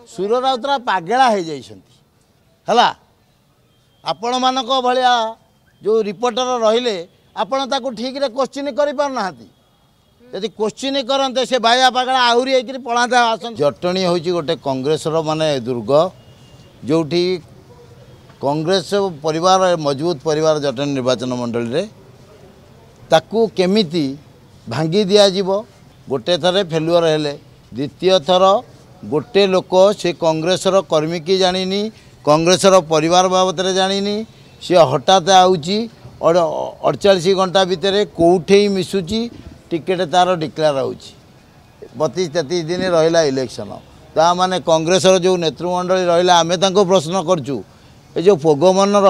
सुर राउतरा पागेला हो जाइछंती हला आपण मानक भलिया जो रिपोर्टर रहिले आपण ताको ठीक रे क्वेश्चन करि पार नाहती यदि क्वेश्चन करते से बाया पागला आहुरी होकर पलाता आसन जटणी होची गोटे कांग्रेस रो माने दुर्ग जोठी कांग्रेस परिवार मजबूत परिवार जटणी निर्वाचन मंडल रे ताकू केमिति भांगी दिया जीवो गोटे थरे फेलुअर हेले द्वितीय थर गोटे लोक से कांग्रेस रो कर्मी की जानिनी कांग्रेस रो परिवार बाबत रे जानिनी से हठात आउची 48 घंटा भितर कोठे मिसुची टिकेट तार डिक्लेयर होची 32-33 दिन रहिला इलेक्शन ता माने कांग्रेस रो जो नेतृमंडली रहिला आमे तांको प्रश्न करचु ए जो पोगमनर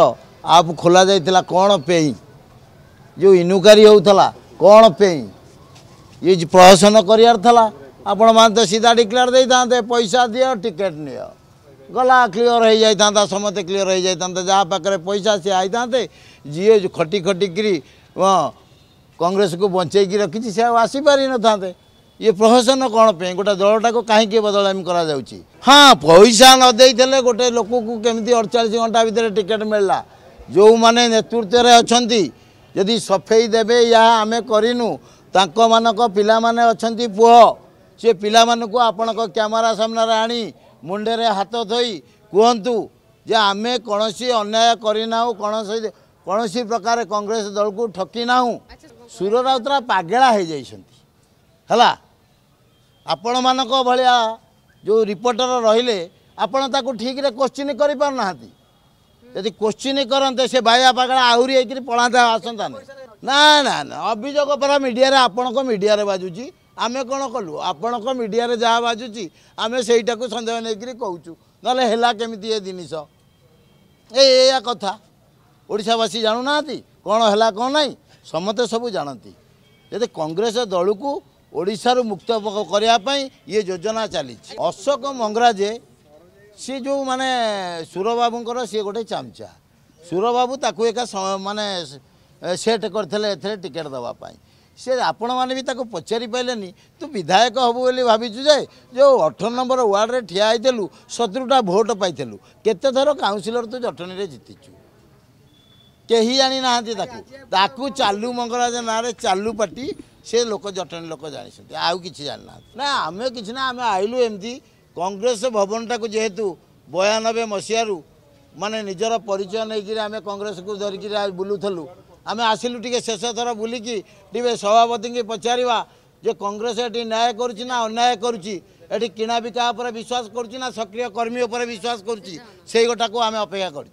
आप खोला जाइतिला कोन पेई जो इनुकारी होउथला कोन पेई ये प्रहसन करियार थला आपण मान तो सीधा डिक्लेयर दे थांते पैसा दियो टिकेट नियो गला क्लियर हो जाता समते क्लियर हो जाता जहाँ पाखे पैसा सी आई था जी जो खटी खटी करी कांग्रेस को बंचे रखी से आसीपारी न था ये प्रहसन कौन पे गोटे दलटा को कहीं बदलामी करा जाउची हाँ पैसा न देते गोटे लोक को केमी 48 घंटा भितर टिकेट मिलला जो माने नेतृत्व में अच्छा जदि सफेई देवे या आम करूँ तांक मानक पिला माने अछंती पुओ से पिला मानक आपण कैमरा सामने आनी मुंडे रे हाथ धोई कहतु जे आमे कौनसी अन्याय करना कौनसी प्रकार कांग्रेस दल को ठकी ना सुर राउतरा पागेला हो जाइछंती हला आपण मानक भलिया जो रिपोर्टर रहिले आपण ताको ठीक रे क्वेश्चन करि पार नाहती यदि क्वेश्चन करते से बाया पागला आहुरी होकर पलाता आसंता ना ना ना अभियोग परा मीडिया रे आपण को मीडिया रे बाजुची आमे कौन कलु आपण को मीडिया रे जहाँ बाजुची आमे सेटा को संदेह नहीं कहूँ ना हेला केमिति ये जिनिस ए कथा ओडिशावासी जानू ना कौन है कौन नहीं समते सब जानती यदि कांग्रेस दल को ओडिशा मुक्त करने ये योजना चली अशोक मंगराजे सी जो माने सुरबाबूर सी गोटे चामचा सुरबाबू ताकू एका माने सेट करते टिकेट दवापाई से आपण मैंने भी ताको पचारि पाइलेनी तू विधायक हबु बोली भाविचु जे जो 18 नंबर वार्ड रे ठिया आइतेलु 17टा भोट पाइतेलु केते थर काउंसिलर तू जटनी रे जितिचु केही जानी नाहंती ताकू चालू मंगराज ना रे चालू पार्टी से लोक जटनी लोक जानिसंती आउ किछि जानि ना आमे किछि ना आमे आइलु एमती कांग्रेस भवनटा को जेहेतु 92 मसीहारू माने निजर परिचय नहीं कि आमे कांग्रेस को धरिकी बुलूथलु आम आसिलु टे शेष थर बुलिकी टे सभापति की पचारा जे कांग्रेस ये न्याय करुच्ची ना अन्याय करुच्ची किणा बिका विश्वास करुच्ची ना सक्रिय कर्मी विश्वास करुच्ची से गोटा को आम अपेक्षा कर।